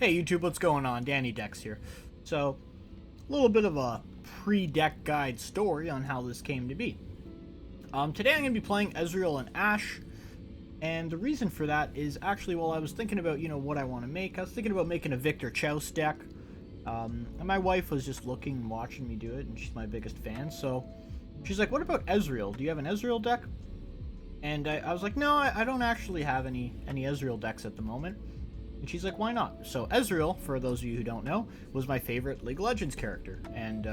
Hey YouTube, what's going on? Dannydecks here. So, a little bit of a pre-deck guide story on how this came to be. Today I'm going to be playing Ezreal and Ashe, and the reason for that is actually while I was thinking about, what I want to make, I was thinking about making a Victor Chouse deck, and my wife was just looking and watching me do it, and she's my biggest fan, so she's like, what about Ezreal? Do you have an Ezreal deck? And I was like, no, I don't actually have any Ezreal decks at the moment. And she's like, why not? So Ezreal, for those of you who don't know, was my favorite League of Legends character. And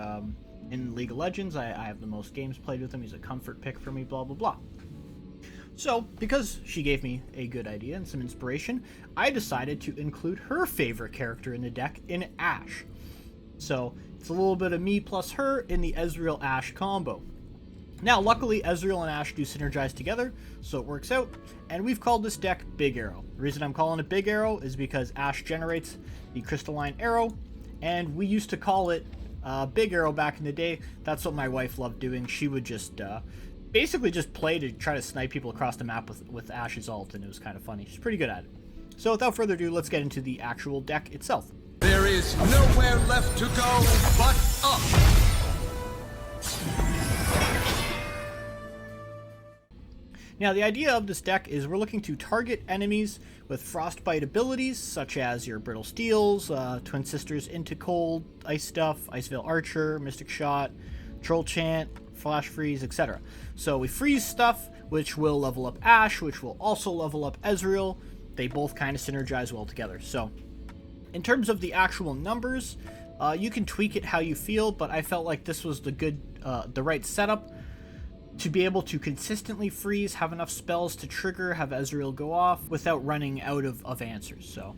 in League of Legends, I have the most games played with him. He's a comfort pick for me, blah, blah, blah. So, because she gave me a good idea and some inspiration, I decided to include her favorite character in the deck in Ashe. So, it's a little bit of me plus her in the Ezreal-Ashe combo. Now, luckily, Ezreal and Ashe do synergize together, so it works out, and we've called this deck Big Arrow. The reason I'm calling it Big Arrow is because Ashe generates the crystalline arrow, and we used to call it Big Arrow back in the day. That's what my wife loved doing. She would just basically just play to try to snipe people across the map with Ashe's ult, and it was kind of funny. She's pretty good at it. So without further ado, let's get into the actual deck itself. There is nowhere left to go but up. Now, the idea of this deck is we're looking to target enemies with Frostbite abilities, such as your Brittle Steels, Twin Sisters Into Cold, Ice Stuff, Iceveil Archer, Mystic Shot, Troll Chant, Flash Freeze, etc. So we freeze stuff, which will level up Ashe, which will also level up Ezreal. They both kind of synergize well together. So, in terms of the actual numbers, you can tweak it how you feel, but I felt like this was the right setup to be able to consistently freeze, have enough spells to trigger, have Ezreal go off without running out of answers. So,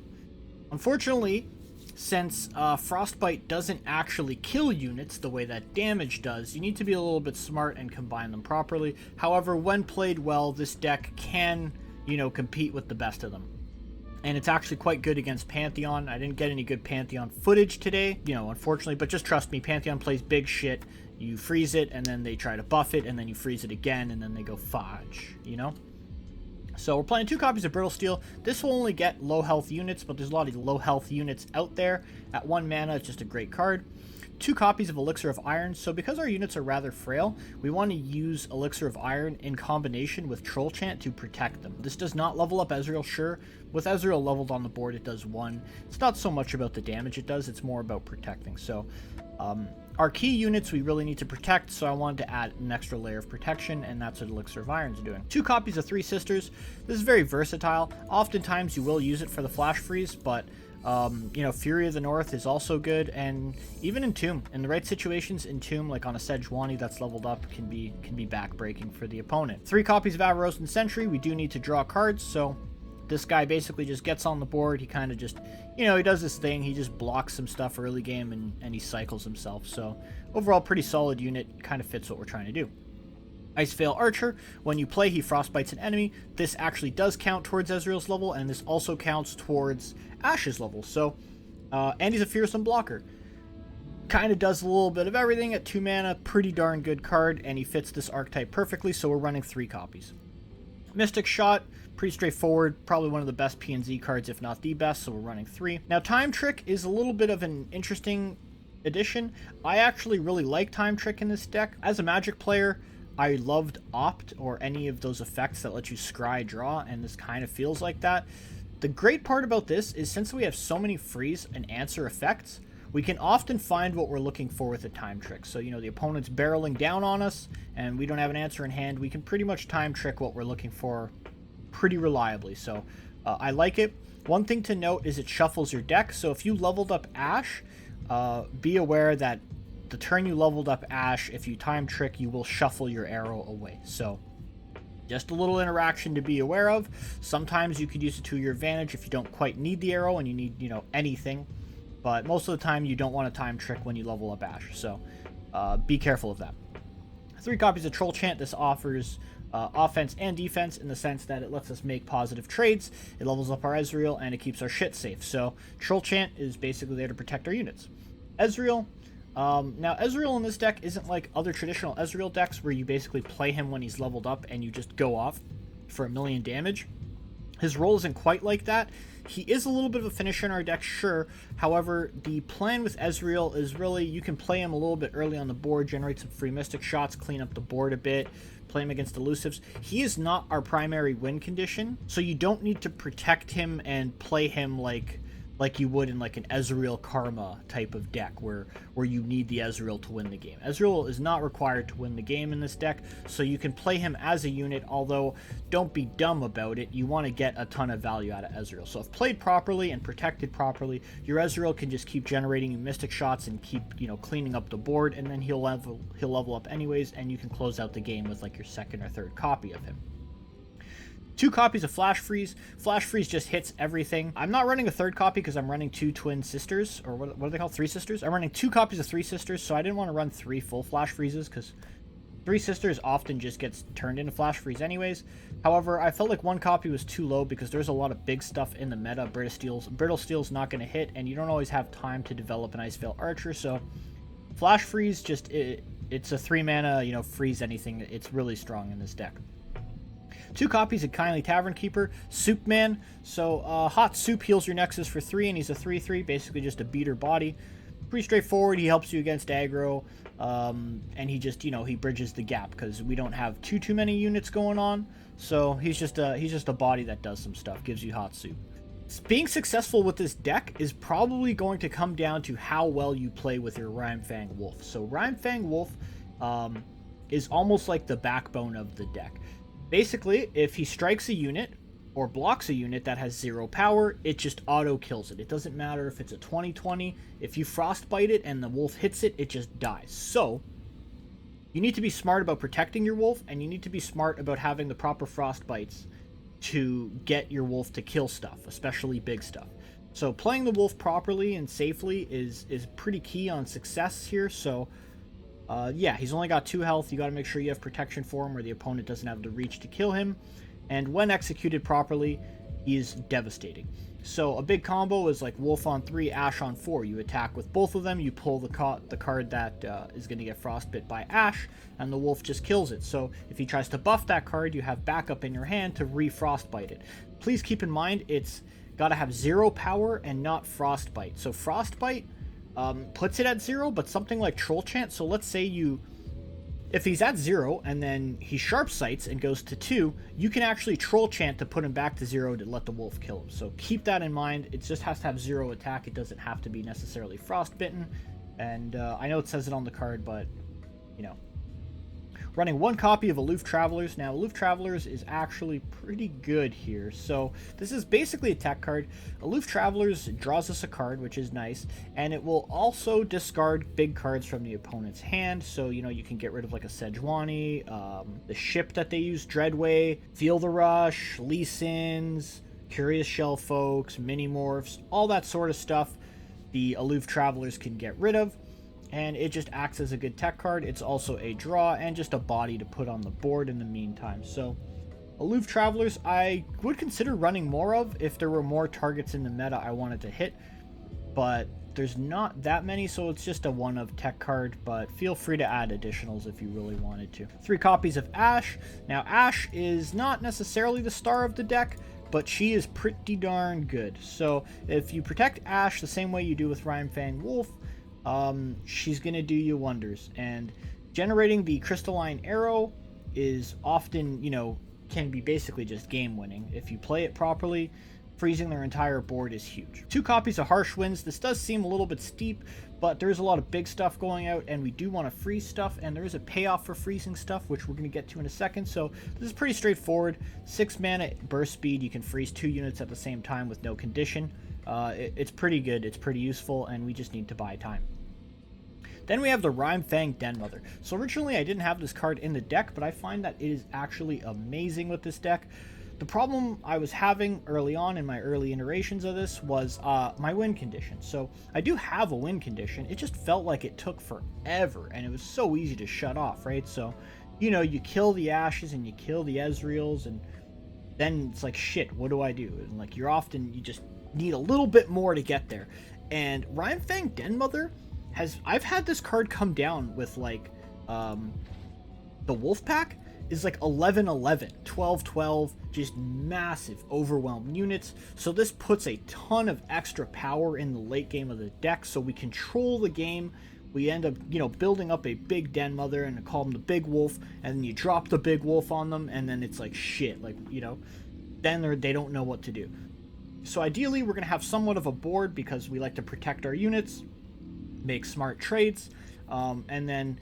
unfortunately, since Frostbite doesn't actually kill units the way that damage does, you need to be a little bit smart and combine them properly. However, when played well, this deck can, compete with the best of them. And it's actually quite good against Pantheon. I didn't get any good Pantheon footage today, unfortunately, but just trust me, Pantheon plays big shit. You freeze it, and then they try to buff it, and then you freeze it again, and then they go fudge, So we're playing 2 copies of Brittle Steel. This will only get low health units, but there's a lot of low health units out there. At 1 mana, it's just a great card. 2 copies of Elixir of Iron. So because our units are rather frail, we want to use Elixir of Iron in combination with Troll Chant to protect them. This does not level up Ezreal, sure. With Ezreal leveled on the board, it does 1. It's not so much about the damage it does, it's more about protecting. So, our key units we really need to protect, so I wanted to add an extra layer of protection, and that's what Elixir of Iron is doing. 2 copies of Three Sisters. This is very versatile. Oftentimes you will use it for the Flash Freeze, but Fury of the North is also good, and even Entomb. In the right situations, Entomb, like on a Sejuani that's leveled up, can be backbreaking for the opponent. 3 copies of Avarosan Sentry. We do need to draw cards, so this guy basically just gets on the board. He kind of just, he does this thing. He just blocks some stuff early game, and he cycles himself. So overall, pretty solid unit. Kind of fits what we're trying to do. Iceveil Archer. When you play, he frostbites an enemy. This actually does count towards Ezreal's level, and this also counts towards Ashe's level. So, and he's a fearsome blocker. Kind of does a little bit of everything at 2 mana. Pretty darn good card, and he fits this archetype perfectly, so we're running 3 copies. Mystic Shot. Pretty straightforward, probably one of the best P&Z cards, if not the best, so we're running 3. Now, Time Trick is a little bit of an interesting addition. I actually really like Time Trick in this deck. As a Magic player, I loved Opt, or any of those effects that let you scry draw, and this kind of feels like that. The great part about this is since we have so many freeze and answer effects, we can often find what we're looking for with a Time Trick. So, the opponent's barreling down on us, and we don't have an answer in hand, we can pretty much Time Trick what we're looking for pretty reliably. So I like it. One thing to note is it shuffles your deck. So if you leveled up Ashe, be aware that the turn you leveled up Ashe, if you Time Trick, you will shuffle your arrow away. So just a little interaction to be aware of. Sometimes you could use it to your advantage if you don't quite need the arrow and you need, anything. But most of the time you don't want to Time Trick when you level up Ashe. So be careful of that. 3 copies of Troll Chant. This offers offense and defense in the sense that it lets us make positive trades, it levels up our Ezreal, and it keeps our shit safe. So Troll Chant is basically there to protect our units. Ezreal. Now Ezreal in this deck isn't like other traditional Ezreal decks where you basically play him when he's leveled up and you just go off for 1,000,000 damage. His role isn't quite like that. He is a little bit of a finisher in our deck, sure. However, the plan with Ezreal is really you can play him a little bit early on the board, generate some free Mystic shots, clean up the board a bit, play him against elusives. He is not our primary win condition, so you don't need to protect him and play him like you would in like an Ezreal Karma type of deck where you need the Ezreal to win the game. Ezreal is not required to win the game in this deck, so you can play him as a unit, although don't be dumb about it. You want to get a ton of value out of Ezreal. So if played properly and protected properly, your Ezreal can just keep generating Mystic shots and keep, you know, cleaning up the board, and then he'll level up anyways, and you can close out the game with like your second or third copy of him. 2 copies of Flash Freeze. Flash Freeze just hits everything. I'm not running a third copy because I'm running 2 twin sisters, or what are they called? 3 sisters? I'm running 2 copies of 3 sisters, so I didn't want to run 3 full Flash Freezes because 3 sisters often just gets turned into Flash Freeze anyways. However, I felt like 1 copy was too low because there's a lot of big stuff in the meta. Brittle Steel's not going to hit, and you don't always have time to develop an Ice Veil Archer, so Flash Freeze just, it's a 3 mana, you know, freeze anything. It's really strong in this deck. 2 copies of Kindly Tavern Keeper, Soup Man. So Hot Soup heals your Nexus for 3, and he's a 3/3, basically just a beater body. Pretty straightforward. He helps you against aggro, and he just, you know, he bridges the gap because we don't have too many units going on. So he's just a body that does some stuff, gives you Hot Soup. Being successful with this deck is probably going to come down to how well you play with your Rimefang Wolf. So Rimefang Wolf is almost like the backbone of the deck. Basically, if he strikes a unit or blocks a unit that has 0 power, it just auto kills it. It doesn't matter if it's a 20/20. If you frostbite it and the wolf hits it, it just dies. So you need to be smart about protecting your wolf, and you need to be smart about having the proper frostbites to get your wolf to kill stuff, especially big stuff. So playing the wolf properly and safely is pretty key on success here. So yeah, he's only got 2 health. You got to make sure you have protection for him where the opponent doesn't have the reach to kill him. And when executed properly, he's devastating. So a big combo is like Wolf on 3, Ashe on 4. You attack with both of them. You pull the card that is going to get frostbit by Ashe, and the Wolf just kills it. So if he tries to buff that card, you have backup in your hand to re-frostbite it. Please keep in mind it's got to have 0 power and not frostbite. So frostbite puts it at 0, but something like Troll Chant. So let's say if he's at 0 and then he sharp sights and goes to 2, you can actually Troll Chant to put him back to 0 to let the wolf kill him. So keep that in mind. It just has to have 0 attack. It doesn't have to be necessarily frostbitten. And I know it says it on the card, but you know. Running 1 copy of Aloof Travelers. Now, Aloof Travelers is actually pretty good here. So this is basically a tech card. Aloof Travelers draws us a card, which is nice, and it will also discard big cards from the opponent's hand. So, you know, you can get rid of like a Sejuani, the ship that they use, Dreadway, Feel the Rush, Lee Sins, Curious Shell Folks, Mini-Morphs, all that sort of stuff the Aloof Travelers can get rid of. And it just acts as a good tech card. It's also a draw and just a body to put on the board in the meantime. So Aloof Travelers I would consider running more of if there were more targets in the meta I wanted to hit, but there's not that many, so it's just a one of tech card, but feel free to add additionals if you really wanted to. 3 copies of Ashe. Now Ashe is not necessarily the star of the deck, but she is pretty darn good. So if you protect Ashe the same way you do with Rimefang Wolf, she's gonna do you wonders. And generating the crystalline arrow is often, you know, can be basically just game winning. If you play it properly, freezing their entire board is huge. 2 copies of Harsh Winds. This does seem a little bit steep, but there's a lot of big stuff going out, and we do want to freeze stuff, and there is a payoff for freezing stuff, which we're going to get to in a second. So this is pretty straightforward. 6 mana burst speed. You can freeze 2 units at the same time with no condition. It's pretty good. It's pretty useful, and we just need to buy time. Then we have the Rimefang Denmother. So originally I didn't have this card in the deck, but I find that it is actually amazing with this deck. The problem I was having early on in my early iterations of this was my win condition. So I do have a win condition. It just felt like it took forever, and it was so easy to shut off, right? So, you know, you kill the Ashes and you kill the Ezreals, and then it's like, shit, what do I do? And like, you just need a little bit more to get there. And Rimefang Denmother, I've had this card come down with like the wolf pack, is like 11-11, 12-12, just massive overwhelmed units. So this puts a ton of extra power in the late game of the deck, so we control the game. We end up, you know, building up a big Denmother and call them the Big Wolf, and then you drop the Big Wolf on them, and then it's like shit, like, you know, then they don't know what to do. So ideally, we're going to have somewhat of a board because we like to protect our units, make smart trades, and then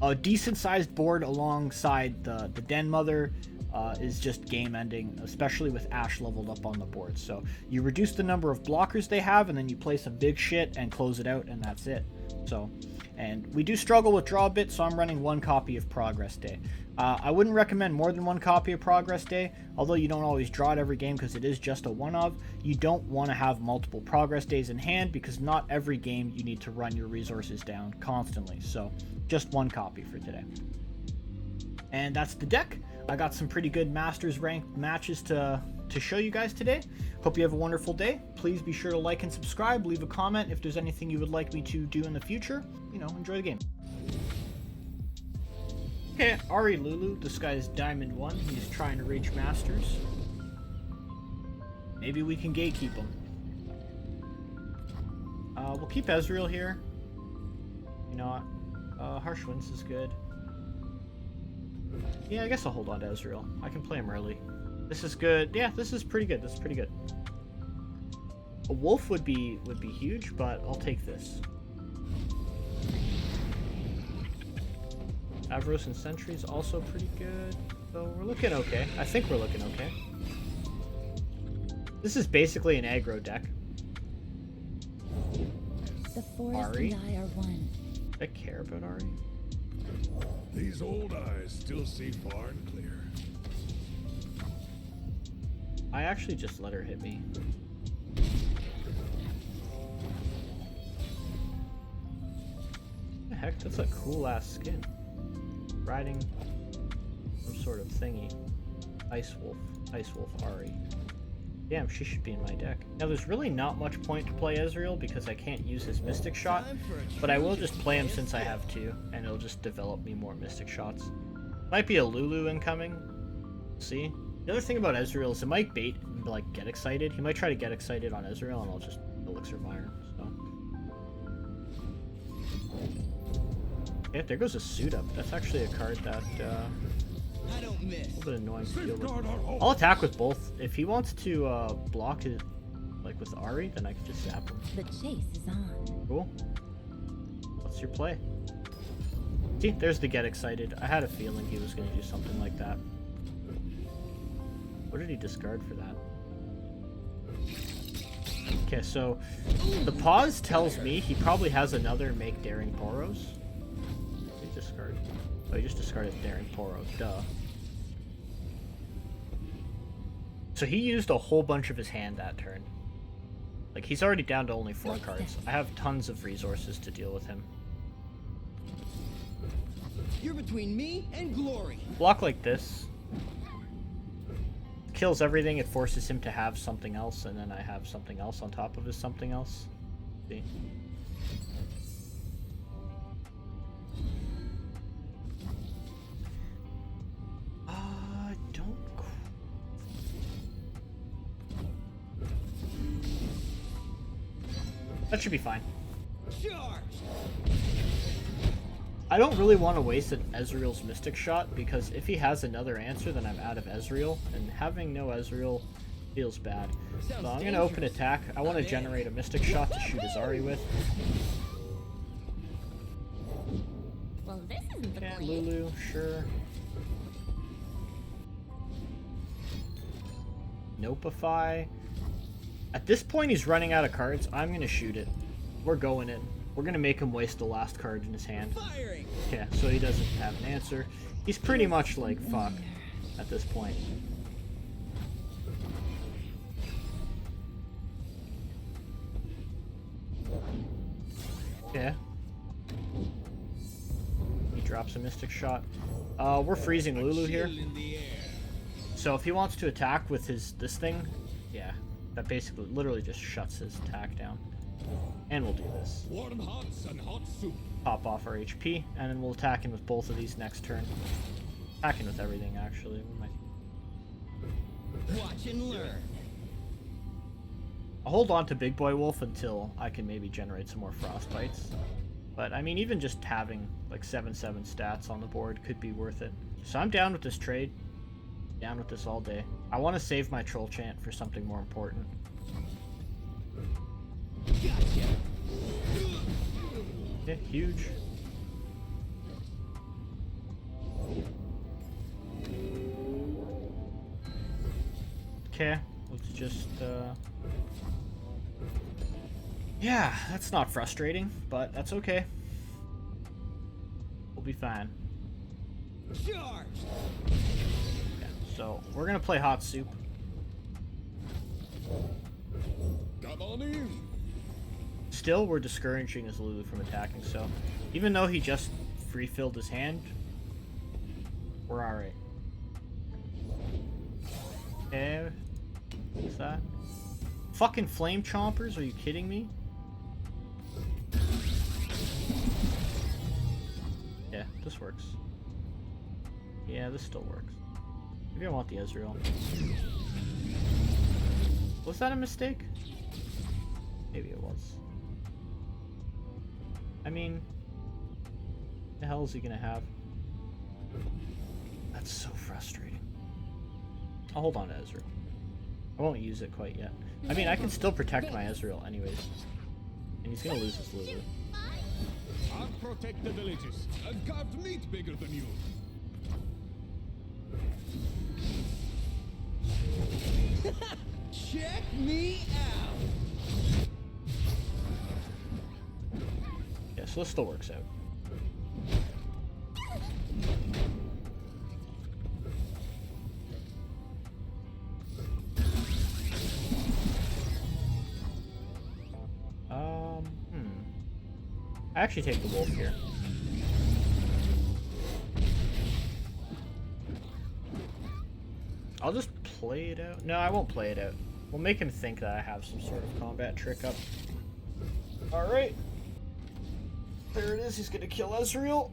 a decent-sized board alongside the Denmother is just game-ending, especially with Ashe leveled up on the board. So you reduce the number of blockers they have, and then you play some big shit and close it out, and that's it. So, and we do struggle with draw a bit, so I'm running 1 copy of Progress Day. I wouldn't recommend more than 1 copy of Progress Day, although you don't always draw it every game because it is just a one-of. You don't want to have multiple Progress Days in hand because not every game you need to run your resources down constantly. So just 1 copy for today. And that's the deck. I got some pretty good Masters ranked matches to show you guys today. Hope you have a wonderful day. Please be sure to like and subscribe. Leave a comment if there's anything you would like me to do in the future. You know, enjoy the game. Okay, Ahri Lulu. This guy is Diamond 1. He's trying to reach Masters. Maybe we can gatekeep him. We'll keep Ezreal here. You know what? Harsh Winds is good. Yeah, I guess I'll hold on to Ezreal. I can play him early. This is good. Yeah, this is pretty good. This is pretty good. A wolf would be huge, but I'll take this. Avarosan Sentry is also pretty good. So we're looking okay. I think we're looking okay. This is basically an aggro deck. The forest Ahri. and I are one. I care about Ahri. These old eyes still see far and clear. I actually just let her hit me. What the heck? That's a cool ass skin. Riding some sort of thingy. Ice Wolf Ahri. Damn, she should be in my deck. Now, there's really not much point to play Ezreal because I can't use his Mystic Shot, but I will just play him since I have 2, and it'll just develop me more Mystic Shots. Might be a Lulu incoming. See? The other thing about Ezreal is it might bait and, like, get excited. He might try to get excited on Ezreal, and I'll just Elixir Fire. So. Yeah, there goes a Suit Up. That's actually a card that, I don't miss. a little bit annoying to deal with. I'll attack with both. If he wants to block it, like with Ahri, then I can just zap him. The chase is on. Cool. What's your play? See, there's the get excited. I had a feeling he was going to do something like that. What did he discard for that? Okay, so the pause tells me he probably has another Make Daring Poros. What did he discard? Oh, he just discarded Daring Poros. Duh. So he used a whole bunch of his hand that turn. Like, he's already down to only 4 cards. I have tons of resources to deal with him. You're between me and glory. Block like this. Kills everything, it forces him to have something else, and then I have something else on top of his something else. See? That should be fine. Charge. I don't really want to waste an Ezreal's Mystic Shot, because if he has another answer, then I'm out of Ezreal, and having no Ezreal feels bad. So I'm going to open attack. I want to generate a Mystic Shot to shoot his Ahri with. Well, this isn't the Yeah, plan. Lulu, sure. Nopeify. At this point, he's running out of cards. I'm going to shoot it. We're going in. We're going to make him waste the last card in his hand. Firing. Yeah, so he doesn't have an answer. He's pretty much like, fuck, at this point. Yeah. He drops a Mystic Shot. We're freezing Lulu here. In the air. So if he wants to attack with this thing, yeah, that basically literally just shuts his attack down. And we'll do this. Warm hots and hot soup. Pop off our HP, and then we'll attack him with both of these next turn. Attacking with everything, actually. Watch and learn. I'll hold on to Big Boy Wolf until I can maybe generate some more Frostbites. But, I mean, even just having, like, 7/7 stats on the board could be worth it. So I'm down with this trade. Down with this all day. I want to save my Troll Chant for something more important. Gotcha. Yeah, huge. Okay, let's just, yeah, that's not frustrating, but that's okay. We'll be fine. Charge. Yeah, so, we're gonna play Hot Soup. Come on in. Still, we're discouraging his Lulu from attacking, so even though he just free-filled his hand, we're alright. Okay, what's that? Fucking Flame Chompers, are you kidding me? Yeah, this works. Yeah, this still works. Maybe I want the Ezreal. Was that a mistake? Maybe it was. I mean, the hell is he gonna have? That's so frustrating. I'll hold on to Ezreal. I won't use it quite yet. I mean, I can still protect my Ezreal anyways. And he's gonna lose his Lulu. I'll protect the villages. And carved meat bigger than you. Check me out. Yeah, so this still works out. I actually take the wolf here. I'll just play it out. No, I won't play it out. We'll make him think that I have some sort of combat trick up. Alright. There it is. He's gonna kill Ezreal.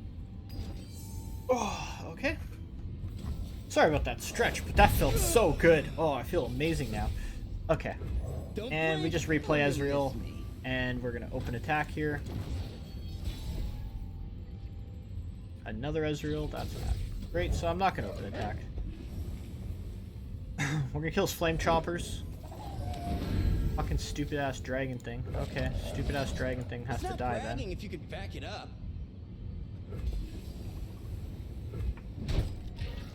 Oh, okay. Sorry about that stretch, but that felt so good. Oh, I feel amazing now. Okay. And we just replay Ezreal. And we're gonna open attack here. Another Ezreal. That's not great, so I'm not gonna open attack. We're gonna kill his Flame Chompers. Fucking stupid ass dragon thing. Okay, stupid ass dragon thing has to die then. If you could back it up.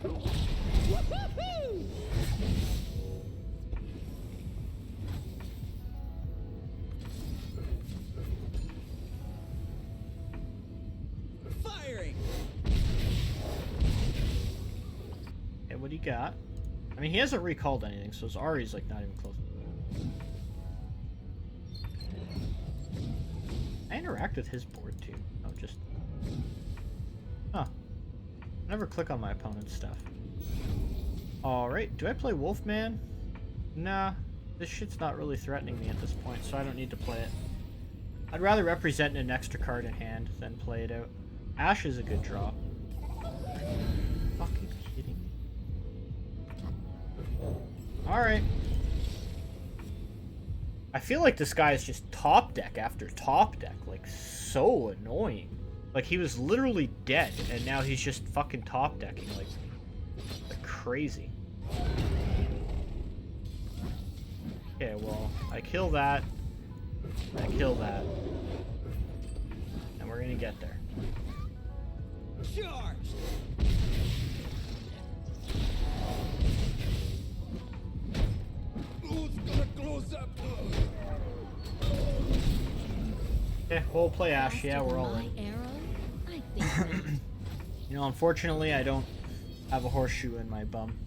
Woo-hoo-hoo! Firing. Okay, what do you got? I mean, he hasn't recalled anything, so his Ahri's like not even close. I interact with his board too. Oh, just... Huh. Never click on my opponent's stuff. Alright, do I play Wolfman? Nah, this shit's not really threatening me at this point, so I don't need to play it. I'd rather represent an extra card in hand than play it out. Ashe is a good draw. Fucking kidding me. Alright. I feel like this guy is just top deck after top deck. Like, so annoying. Like, he was literally dead, and now he's just fucking top decking. Like crazy. Okay, well, I kill that. I kill that. And we're gonna get there. Charge. Who's gonna close up? Okay, we'll play Ashe. Yeah, we're all My in. arrow? I think so. You know, unfortunately, I don't have a horseshoe in my bum.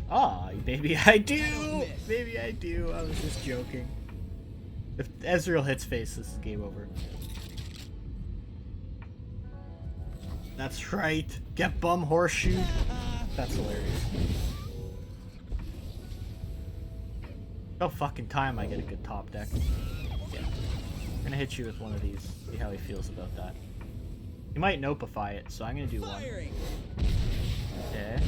Ah, baby, I do! Baby, I do. I was just joking. If Ezreal hits face, this is game over. That's right. Get bum horseshoed. That's hilarious. No fucking time I get a good top deck. Yeah. I'm gonna hit you with one of these. See how he feels about that. He might nopify it, so I'm gonna do one. Firing. Okay.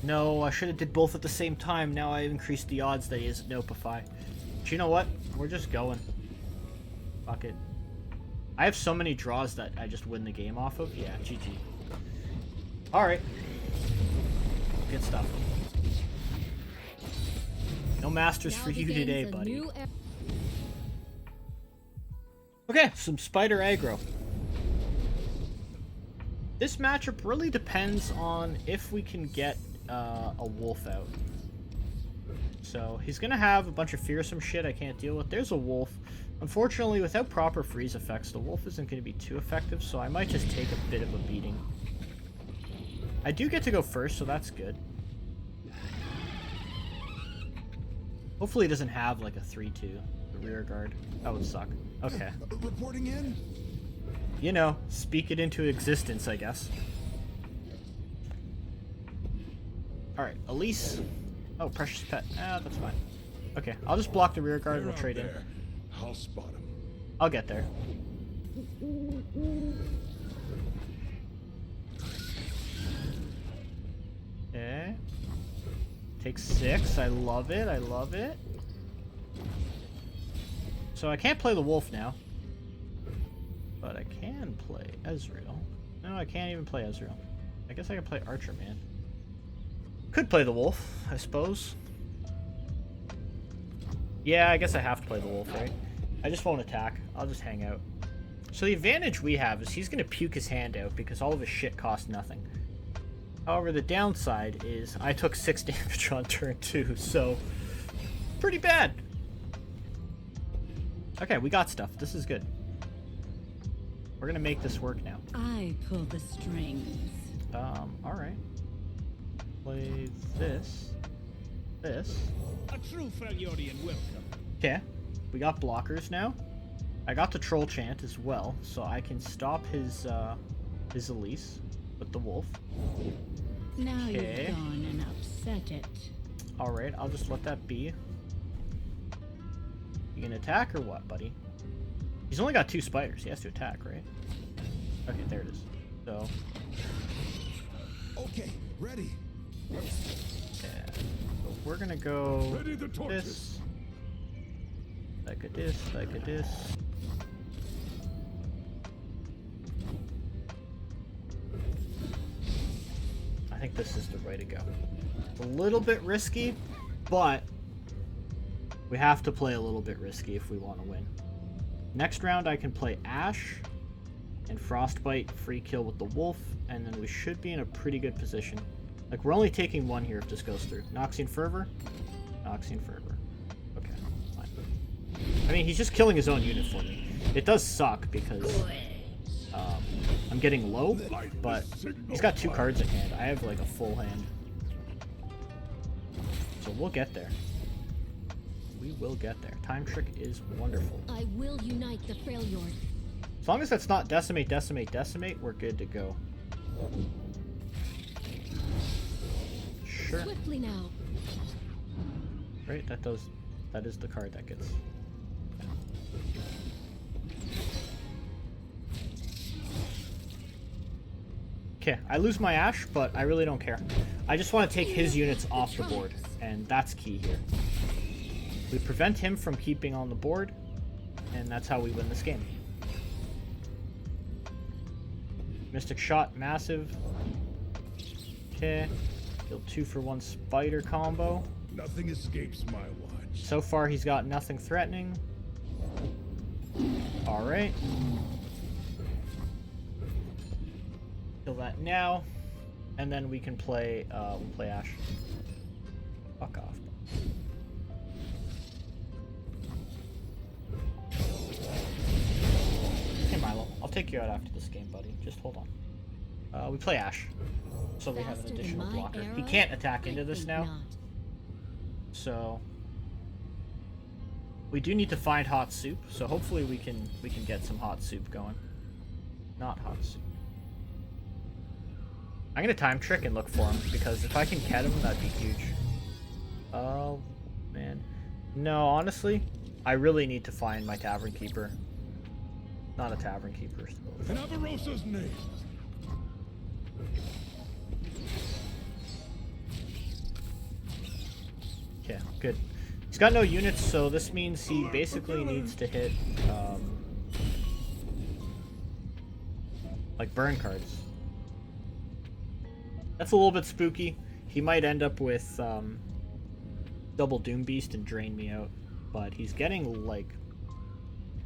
No, I should have did both at the same time. Now I increased the odds that he isn't Nopify. But you know what? We're just going. Fuck it. I have so many draws that I just win the game off of. Yeah, GG. Alright. Good stuff. No masters Now for you begins today, a buddy. new era. Okay, some spider aggro. This matchup really depends on if we can get a wolf out. So he's gonna have a bunch of fearsome shit I can't deal with. There's a wolf. Unfortunately, without proper freeze effects, the wolf isn't going to be too effective, so I might just take a bit of a beating. I do get to go first, so that's good. Hopefully he doesn't have like a 3-2, the rear guard. That would suck. Okay. Reporting in. You know, speak it into existence, I guess. Alright, Elise. Oh, precious pet. Ah, that's fine. Okay, I'll just block the rear guard and we'll trade in. I'll spot him. I'll get there. Okay. Take 6. I love it. I love it. So I can't play the wolf now. But I can play Ezreal. No, I can't even play Ezreal. I guess I can play Archer, man. Could play the wolf, I suppose. Yeah, I guess I have to play the wolf, right? I just won't attack. I'll just hang out. So the advantage we have is he's going to puke his hand out because all of his shit costs nothing. However, the downside is I took 6 damage on turn 2, so pretty bad. Okay, we got stuff. This is good. We're going to make this work now. I pull the strings. Alright. Play this. This. A true Freljordian welcome. Okay. We got blockers now. I got the troll chant as well, so I can stop his Elise with the wolf. Now Okay. you've gone and upset it. Alright, I'll just let that be. You gonna attack or what, buddy? He's only got 2 spiders. He has to attack, right? Okay, there it is. So, Okay, ready. yeah. So we're gonna go Ready the torches. this. Like a this, like a this. I think this is the way to go. It's a little bit risky, but we have to play a little bit risky if we want to win. Next round I can play Ashe and Frostbite, free kill with the wolf, and then we should be in a pretty good position. Like, we're only taking 1 here if this goes through. Noxian Fervor? Noxian Fervor. Okay, fine. I mean, he's just killing his own unit for me. It does suck because I'm getting low, but he's got 2 cards in hand. I have like a full hand. So we'll get there. We will get there. Time Trick is wonderful. I will unite the Freljord. As long as that's not decimate, decimate, decimate, we're good to go. Sure. Swiftly now. Right, that is the card that gets. Okay, I lose my Ashe, but I really don't care. I just want to take his units off the board, and that's key here. We prevent him from keeping on the board, and that's how we win this game. Mystic Shot, massive. Okay. Kill 2 for 1 spider combo. Nothing escapes my watch. So far, he's got nothing threatening. Alright. Kill that now. And then we can play, we'll play Ashe. Fuck off. Hey Milo, I'll take you out after this game, buddy. Just hold on. We play Ashe. So we have an Faster than additional my blocker. He arrow? can't attack into I this think now. not. So we do need to find hot soup, so hopefully we can get some hot soup going. Not hot soup. I'm gonna time trick and look for him because if I can get him, that'd be huge. Oh man. No, honestly, I really need to find my Tavern Keeper. Not a tavern keeper. In Avarosan's name. Okay, good. He's got no units, so this means he basically needs to hit, like, burn cards. That's a little bit spooky. He might end up with, double Doom Beast and drain me out. But he's getting, like...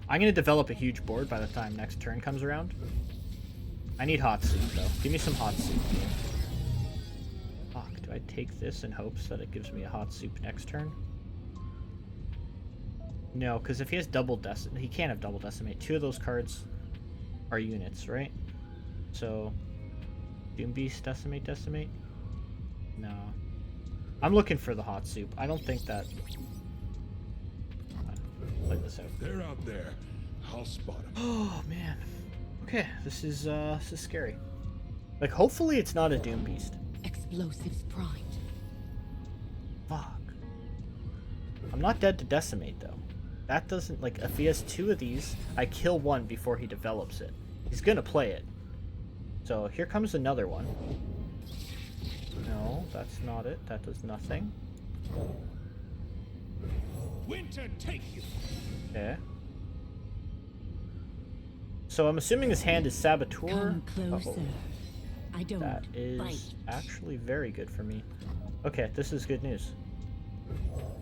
I'm going to develop a huge board by the time next turn comes around. I need hot soup, though. Give me some hot soup. Fuck, do I take this in hopes that it gives me a hot soup next turn? No, because if he has double decimate, he can't have double decimate. 2 of those cards are units, right? So, Doom Beast, decimate. No. I'm looking for the hot soup. I don't think that... Play this out. They're out there. I'll spot them. Oh, man. Okay, this is scary. Like, hopefully it's not a Doom Beast. Explosives primed. Fuck. I'm not dead to decimate, though. That doesn't, like, if he has 2 of these, I kill one before he develops it. He's gonna play it. So, here comes another one. No, that's not it. That does nothing. Winter take you. Okay. So, I'm assuming his hand is Saboteur. Come closer. Uh-oh. I don't That is bite. actually very good for me. Okay, this is good news.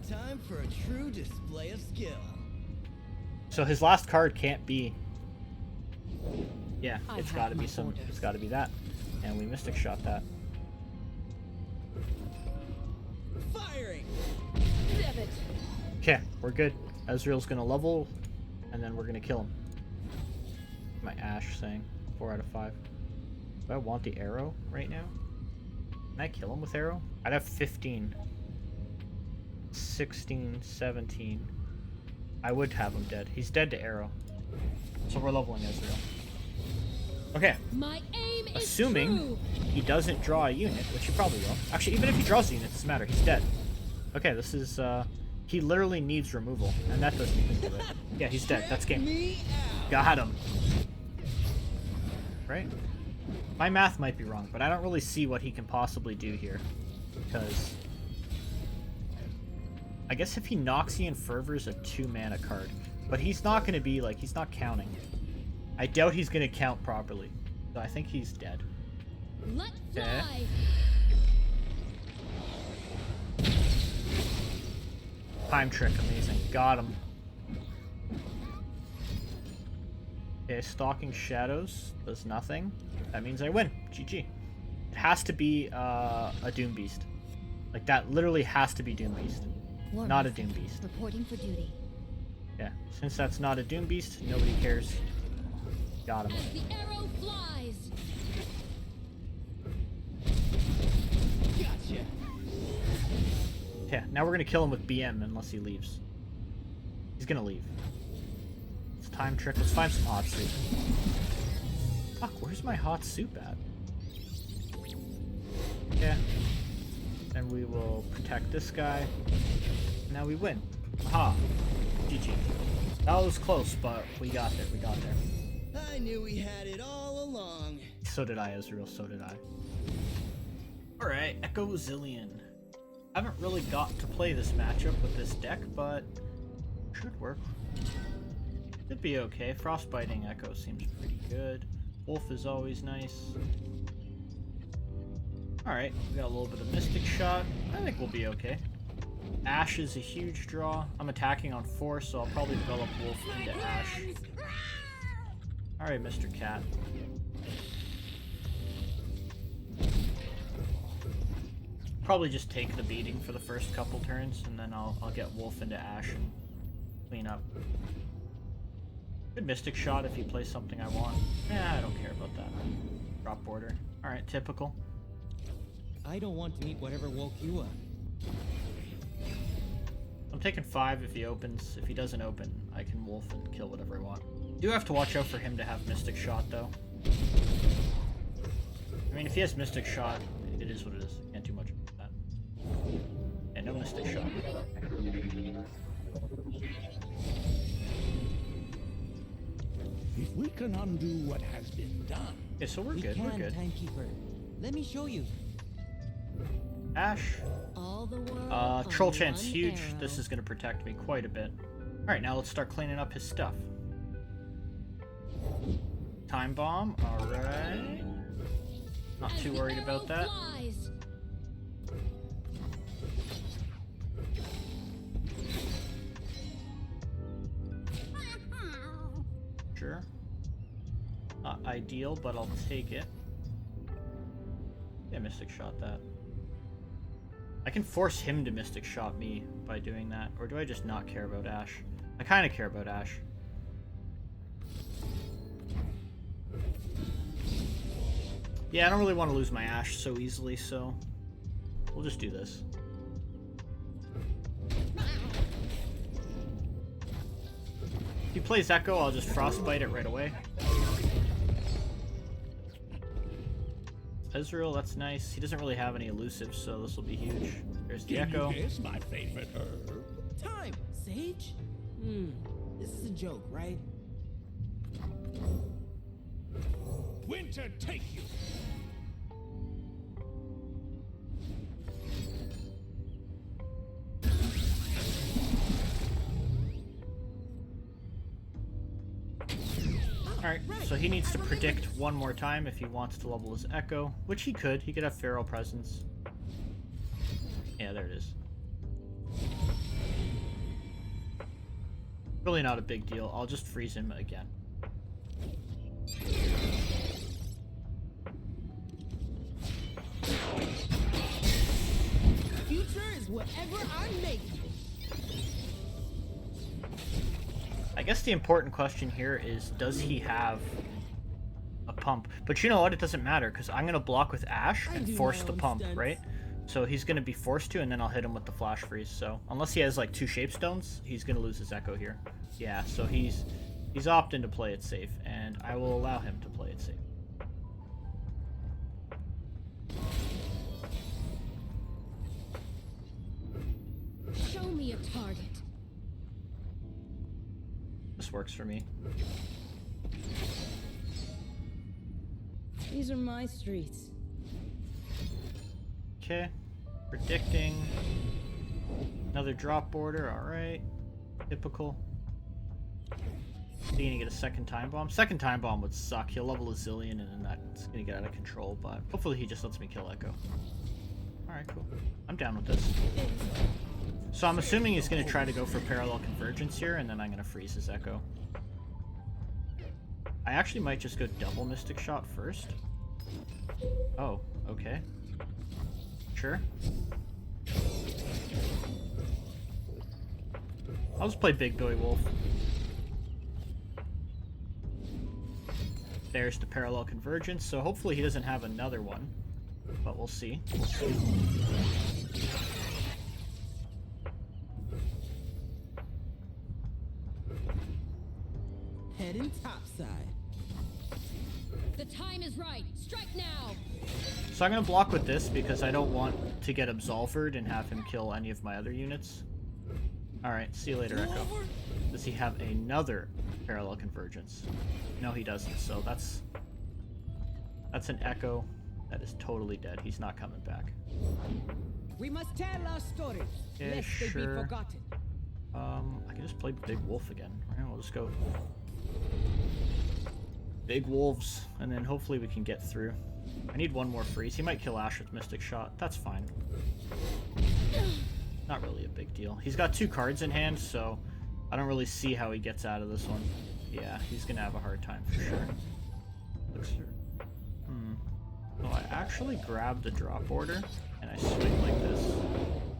Time for a true display of skill. So his last card can't be... Yeah, I it's have gotta be my some... orders. It's gotta be that. And we Mystic Shot that. Firing. Debit. Okay, we're good. Ezreal's gonna level, and then we're gonna kill him. My Ashe saying 4 out of 5. Do I want the arrow right now? Can I kill him with arrow? I'd have 15. 16, 17. I would have him dead. He's dead to arrow. So we're leveling Ezreal. Okay. My aim is Assuming true. he doesn't draw a unit, which he probably will. Actually, even if he draws a unit, it doesn't matter. He's dead. Okay, this is, he literally needs removal, and that doesn't even do it. Yeah, he's dead. That's game. Me out. Got him. Right? My math might be wrong, but I don't really see what he can possibly do here. Because... I guess if he Noxian Fervor's a 2-mana card. But he's not going to be, like, he's not counting. I doubt he's going to count properly. So I think he's dead. Let Okay. fly. Time trick, amazing. Got him. Okay, Stalking Shadows does nothing. That means I win. GG. It has to be a Doom Beast. Like, that literally has to be Doom Beast. Not a Doom Beast. Reporting for duty. Yeah, since that's not a Doom Beast, nobody cares. Got him. As the arrow flies. Gotcha. Yeah, now we're gonna kill him with BM unless he leaves. He's gonna leave. It's time trick. Let's find some hot soup. Fuck, where's my hot soup at? Yeah. And we will protect this guy. Now we win. Aha. GG. That was close, but we got there. We got there. I knew we had it all along. So did I, Ezreal. So did I. Alright, Ekko Zilean. Haven't really got to play this matchup with this deck, but should work. Should be okay. Frostbiting Ekko seems pretty good. Wolf is always nice. Alright, we got a little bit of Mystic Shot. I think we'll be okay. Ashe is a huge draw. I'm attacking on 4, so I'll probably develop Wolf into Ashe. Alright, Mr. Cat. Probably just take the beating for the first couple turns, and then I'll get Wolf into Ashe and clean up. Good Mystic Shot if he plays something I want. Yeah, I don't care about that. Drop border. Alright, typical. I don't want to meet whatever woke you up. I'm taking 5 if he opens. If he doesn't open, I can Wolf and kill whatever I want. Do have to watch out for him to have Mystic Shot, though. I mean, if he has Mystic Shot, it is what it is. Can't do much about that. And no Mystic Shot. If We can undo what has been done. Okay, so we're We good. can, We're good. Timekeeper. Let me show you. Ashe. All the world. Troll on chance one huge. arrow. This is gonna protect me quite a bit. Alright, now let's start cleaning up his stuff. Time bomb, alright. Not As too the worried about arrow that. flies. Sure. Not ideal, but I'll take it. Yeah, Mystic Shot that. I can force him to Mystic Shot me by doing that. Or do I just not care about Ashe? I kind of care about Ashe. Yeah, I don't really want to lose my Ashe so easily, so we'll just do this. If he plays Ekko, I'll just Frostbite it right away. Ezreal, that's nice. He doesn't really have any elusives, so this will be huge. There's the Can Ekko. you guess my favorite herb? Time, Sage. This is a joke, right? Winter take you. Alright, so he needs to predict one more time if he wants to level his Ekko, which he could. He could have Feral Presence. Yeah, there it is. Really not a big deal. I'll just freeze him again. Future is whatever I'm making. I guess the important question here is, does he have a pump? But you know what? It doesn't matter, because I'm going to block with Ashe and do force my the own pump, stunts. right? So he's going to be forced to, and then I'll hit him with the Flash Freeze. So unless he has like 2 Shapestones, he's going to lose his Ekko here. Yeah, so he's opting to play it safe, and I will allow him to play it safe. Show me a target. This works for me. These are my streets. Okay, predicting another drop border. All right, typical. Is he gonna get a second time bomb? Second time bomb would suck. He'll level a Zilean, and then that's gonna get out of control. But hopefully he just lets me kill Ekko. All right, cool. I'm down with this. So I'm assuming he's gonna try to go for parallel convergence here, and then I'm gonna freeze his Ekko. I actually might just go double Mystic Shot first. Oh, okay. Sure. I'll just play Big Boy Wolf. There's the parallel convergence, so hopefully he doesn't have another one. But we'll see. Heading topside. The time is right. Strike now. So I'm going to block with this because I don't want to get Absolvered and have him kill any of my other units. Alright, see you later, Ekko. Does he have another parallel convergence? No, he doesn't, so that's an Ekko that is totally dead. He's not coming back. We must tell our stories, Yeah, lest they be sure. forgotten. I can just play Big Wolf again. Right, we'll just go Big Wolves, and then hopefully we can get through. I need one more freeze. He might kill Ashe with Mystic Shot. That's fine. Not really a big deal. He's got 2 cards in hand, so I don't really see how he gets out of this one. Yeah, he's gonna have a hard time for sure. Looks. Oh, I actually grab the drop order and I swing like this.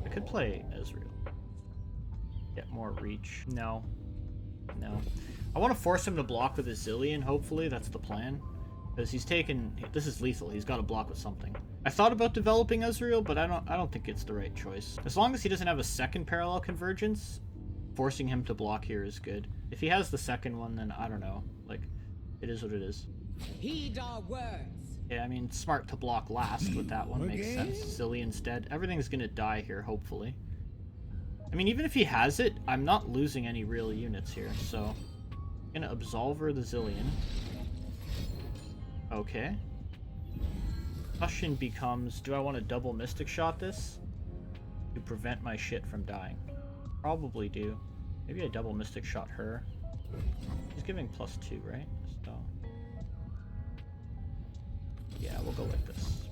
I could play Ezreal. Get more reach. No. No. I want to force him to block with his Zilean, hopefully. That's the plan. Because he's taken... This is lethal. He's got to block with something. I thought about developing Ezreal, but I don't think it's the right choice. As long as he doesn't have a second parallel convergence, forcing him to block here is good. If he has the second one, then I don't know. Like, it is what it is. Heed our words. Yeah, I mean, it's smart to block last with that one. Makes sense. Zilean's dead. Everything's gonna die here, hopefully. I mean, even if he has it, I'm not losing any real units here, so... Gonna Absolver the Zilean. Okay. Question becomes, do I want to double Mystic Shot this to prevent my shit from dying? Probably do. Maybe I double Mystic Shot her. She's giving +2, right? So yeah, we'll go like this.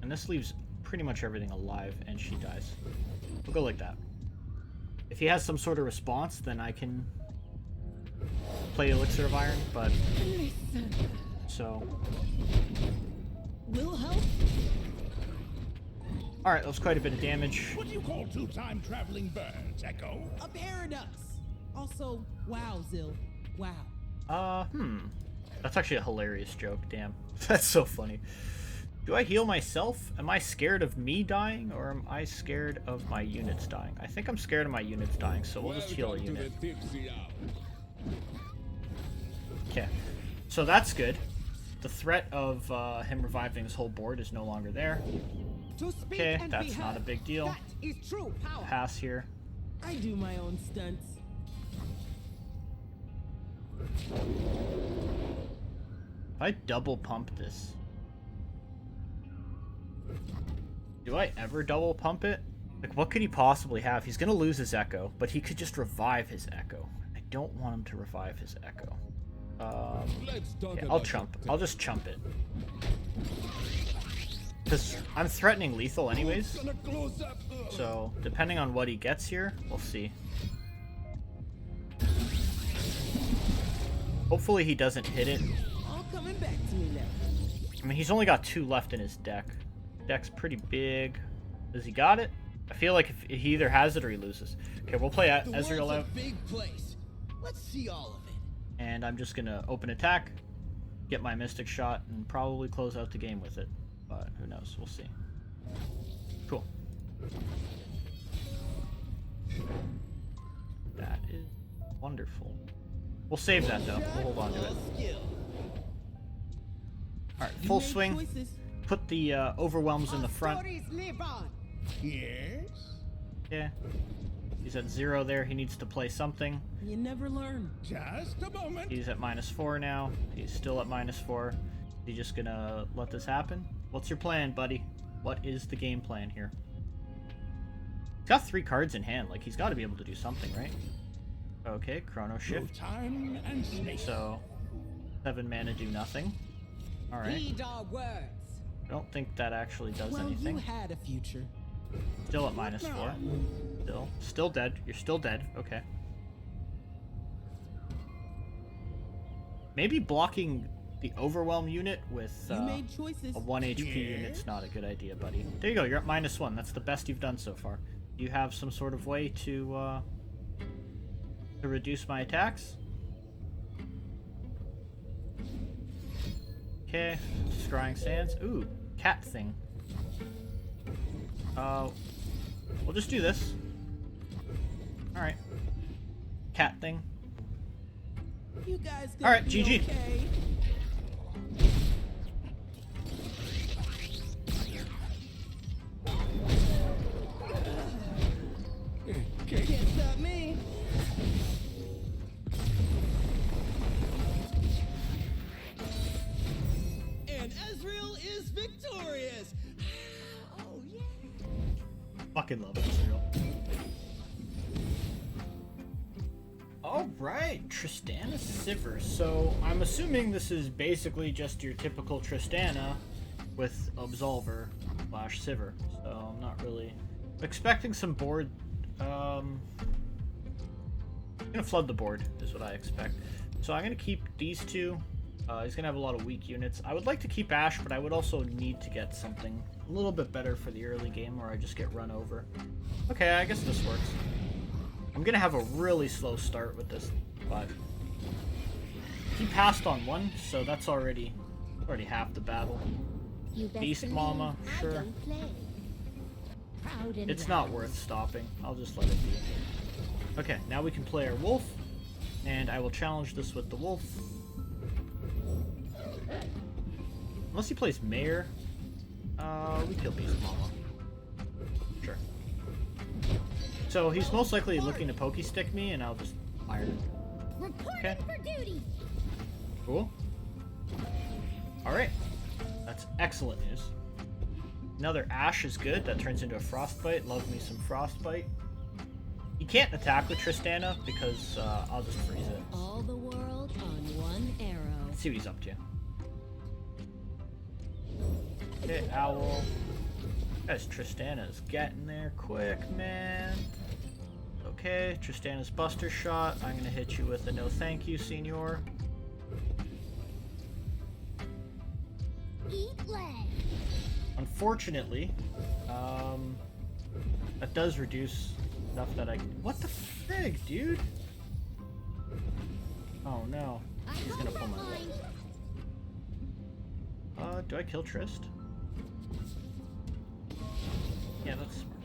And this leaves pretty much everything alive, and she dies. We'll go like that. If he has some sort of response, then I can play Elixir of Iron, but... So... Will help. Alright, that was quite a bit of damage. What do you call two time-traveling birds, Ekko? A paradox. Also, wow, Zil. Wow. That's actually a hilarious joke, damn. That's so funny. Do I heal myself? Am I scared of me dying, or am I scared of my units dying? I think I'm scared of my units dying, so we'll just heal a unit. Okay, so that's good. The threat of him reviving his whole board is no longer there. Okay, that's not a big deal. That is true power. Pass here. I do my own stunts. If I double pump this, do I ever double pump it? Like, what could he possibly have? He's gonna lose his Ekko, but he could just revive his Ekko. I don't want him to revive his Ekko. Okay, I'll chump. I'll just chump it. Because I'm threatening lethal anyways. So, depending on what he gets here, we'll see. Hopefully he doesn't hit it. All coming back to me now. I mean, he's only got 2 left in his deck. Deck's pretty big. Does he got it? I feel like if he either has it or he loses. Okay, we'll play Ezreal out. Big place. Let's see all of it. And I'm just gonna open attack, get my Mystic Shot, and probably close out the game with it. But who knows? We'll see. Cool. That is wonderful. We'll save that though. We'll hold on to it. Alright, full swing. Choices. Put the overwhelms in the front. Yes? Yeah. He's at 0 there. He needs to play something. You never learn. Just a moment. He's at -4 now. He's still at -4. Is he just gonna let this happen? What's your plan, buddy? What is the game plan here? He's got 3 cards in hand. Like, he's got to be able to do something, right? Okay, Chrono Shift. Time and space. So, 7 mana do nothing. Alright. Heed our words. I don't think that actually does Well, anything. you had a future. Still at -4. Still dead. You're still dead. Okay. Maybe blocking the Overwhelm unit with You made choices. a 1 HP unit's not a good idea, buddy. There you go. You're at -1. That's the best you've done so far. Do you have some sort of way to reduce my attacks? Okay. Scrying Sands. Ooh, cat thing. We'll just do this. Alright. Cat thing. You guys All right, be GG. Okay. Can't stop me. And Ezreal is victorious. Oh yeah. Fucking love Ezreal. Alright, Tristana Sivir. So, I'm assuming this is basically just your typical Tristana with Absolver / Sivir. So, I'm not really expecting some board. I'm gonna flood the board, is what I expect. So, I'm gonna keep these 2. He's gonna have a lot of weak units. I would like to keep Ashe, but I would also need to get something a little bit better for the early game where I just get run over. Okay, I guess this works. I'm gonna have a really slow start with this, but he passed on 1, so that's already half the battle. Beast Mama, sure. It's not worth stopping. I'll just let it be. Okay, now we can play our wolf, and I will challenge this with the wolf. Unless he plays Mayor, we kill Beast Mama. Sure. So he's most likely looking to pokey stick me, and I'll just fire him. Reporting for duty. Cool. Alright. That's excellent news. Another Ashe is good. That turns into a Frostbite. Love me some Frostbite. He can't attack with Tristana because I'll just freeze it. All the world on one arrow. Let's see what he's up to. Okay, Owl. Guys, Tristana's getting there quick, man. Okay, Tristana's Buster Shot. I'm gonna hit you with a no thank you, senor. Eat leg. Unfortunately, that does reduce enough that I... What the frig, dude? Oh no. He's gonna pull my leg. Do I kill Trist? Yeah, that's smart.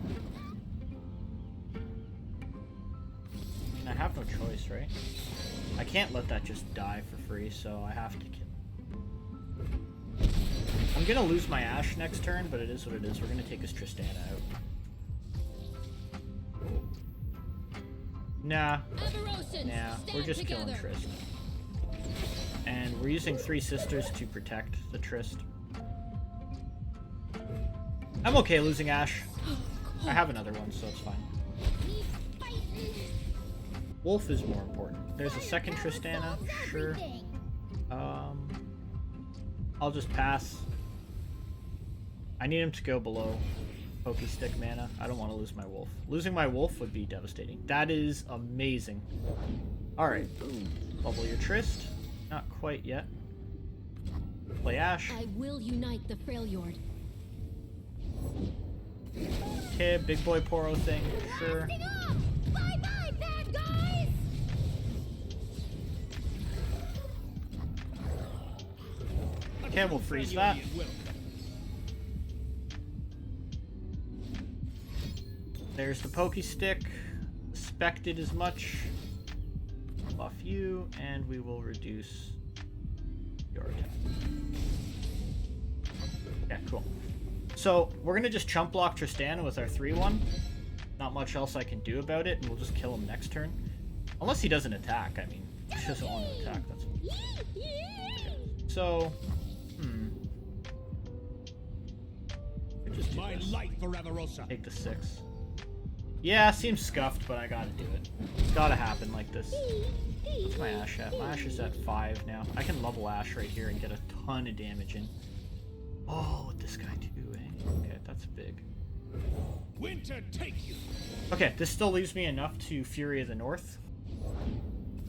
I mean, I have no choice, right? I can't let that just die for free, so I have to kill. I'm gonna lose my Ashe next turn, but it is what it is. We're gonna take his Tristana out. Nah. Avarosan, Nah, we're just together. killing Trist. And we're using 3 sisters to protect the Trist. I'm okay losing Ashe. I have another one, so it's fine. Wolf is more important. There's a second Tristana, sure. I'll just pass. I need him to go below Pokey Stick mana. I don't want to lose my Wolf. Losing my Wolf would be devastating. That is amazing. Alright. Bubble your Trist. Not quite yet. Play Ashe. I will unite the Freljord. Okay, big boy Poro thing, sure. Bye bye, bad guys! Okay, we'll freeze that. There's the Pokey Stick. Expected as much. Buff you, and we will reduce your attack. Yeah, cool. So, we're gonna just chump block Tristana with our 3-1. Not much else I can do about it, and we'll just kill him next turn. Unless he doesn't attack, I mean. He doesn't want to attack, that's fine. Okay. So, we just do My this. life for Avarosan. Take the 6. Yeah, seems scuffed, but I gotta do it. It's gotta happen like this. What's my Ashe at? My Ashe is at 5 now. I can level Ashe right here and get a ton of damage in. Oh, what this guy do, eh? Okay, that's big. Winter take you. Okay, this still leaves me enough to Fury of the North.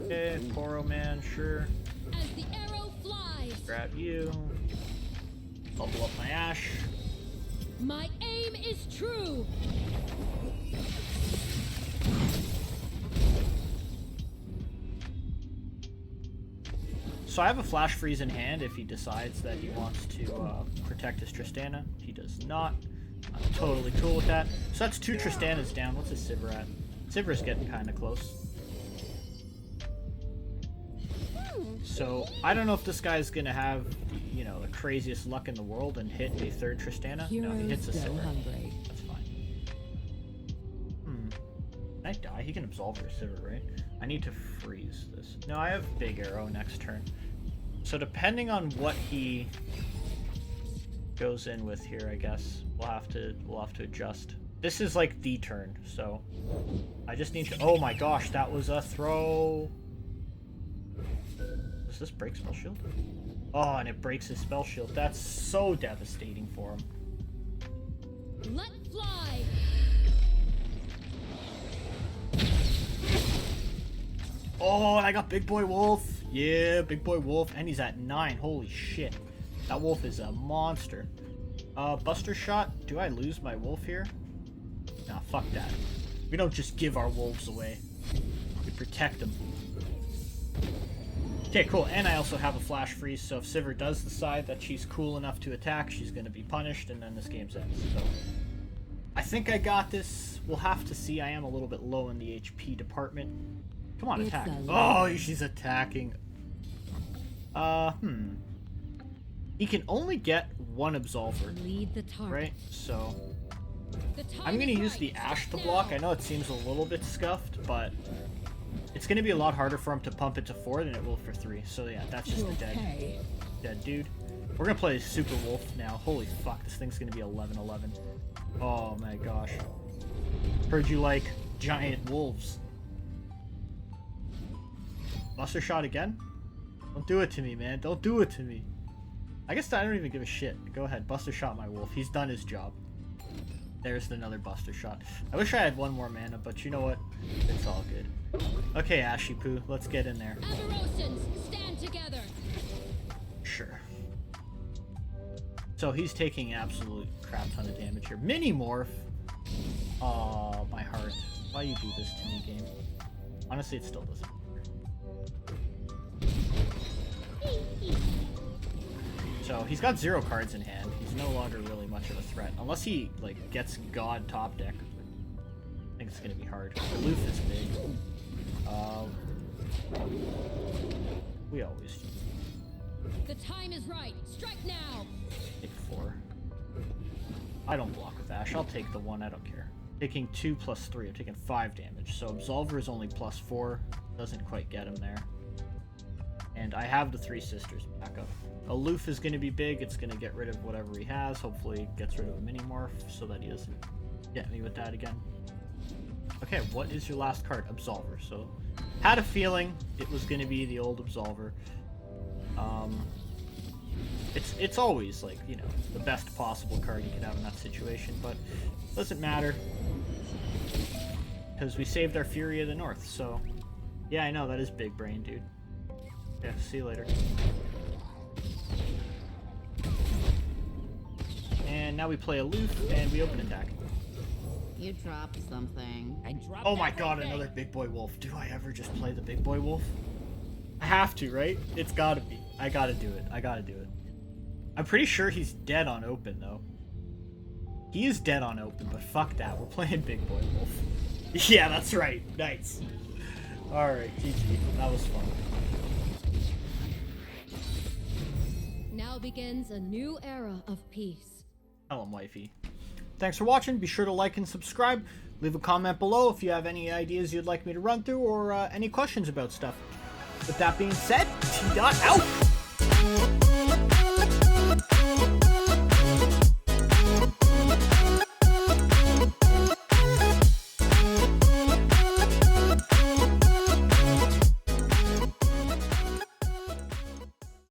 Okay, Poro Man, sure. As the arrow flies, Grab you. Bubble up my Ashe. my aim is true. So I have a Flash Freeze in hand if he decides that he wants to protect his Tristana. He does not. I'm totally cool with that. So that's 2 Tristanas down. What's his Sivir at? Sivir's getting kind of close. So I don't know if this guy's gonna have, you know, the craziest luck in the world and hit a 3rd Tristana. No, he hits a Sivir. That's fine. Can I die? He can absolve your Sivir, right? I need to freeze this. No, I have Big Arrow next turn. So depending on what he goes in with here, I guess we'll have to adjust. This is like the turn, so I just need to. Oh my gosh, that was a throw. Does this break spell shield? Oh, and it breaks his spell shield. That's so devastating for him. Let fly. Oh, and I got Big Boy Wolf. Yeah, Big Boy Wolf, and he's at 9. Holy shit. That wolf is a monster. Buster Shot. Do I lose my wolf here? Nah, fuck that. We don't just give our wolves away. We protect them. Okay, cool. And I also have a Flash Freeze, so if Sivir does decide that she's cool enough to attack, she's going to be punished, and then this game's ends. So I think I got this. We'll have to see. I am a little bit low in the HP department. Come on, attack. Oh, she's attacking. He can only get 1 Absolver, Lead the target. right? So The time I'm gonna is use right. the Ashe to Strike block. now. I know it seems a little bit scuffed, but it's gonna be a lot harder for him to pump it to 4 than it will for 3. So yeah, that's just a dead dude. We're gonna play Super Wolf now. Holy fuck, this thing's gonna be 11-11. Oh my gosh. Heard you like giant wolves. Buster shot again? Don't do it to me, man. Don't do it to me. I guess I don't even give a shit. Go ahead, Buster shot my wolf. He's done his job. There's another Buster shot. I wish I had one more mana, but you know what? It's all good. Okay, Ashy Poo, let's get in there. Avarosans, stand together. Sure. So he's taking absolute crap ton of damage here. Mini Morph. Oh, my heart. Why you do this to me, game? Honestly, it still doesn't. So he's got 0 cards in hand. He's no longer really much of a threat. Unless he like gets God top deck. I think it's gonna be hard. Aloof is big. We always The time is right. Strike now. take 4. I don't block with Ashe. I'll take the 1. I don't care. Taking 2 plus 3. I'm taking 5 damage. So Absolver is only plus 4. Doesn't quite get him there. And I have the 3 sisters back up. Aloof is going to be big. It's going to get rid of whatever he has. Hopefully it gets rid of a mini morph so that he doesn't get me with that again. Okay, what is your last card? Absolver. So had a feeling it was going to be the old Absolver. It's always like, you know, the best possible card you could have in that situation, but it doesn't matter because we saved our Fury of the North. So yeah, I know that is big brain, dude. Yeah, see you later. And now we play Aloof and we open attack. You dropped something. I dropped Oh my god, another big boy wolf. Do I ever just play the big boy wolf? I have to, right? It's gotta be. I gotta do it. I gotta do it. I'm pretty sure he's dead on open, though. He is dead on open, but fuck that. We're playing big boy wolf. Yeah, that's right. Nice. Alright, GG. That was fun. Now begins a new era of peace. Tell him, wifey. Thanks for watching. Be sure to like and subscribe. Leave a comment below if you have any ideas you'd like me to run through or any questions about stuff. With that being said, T-Dot out!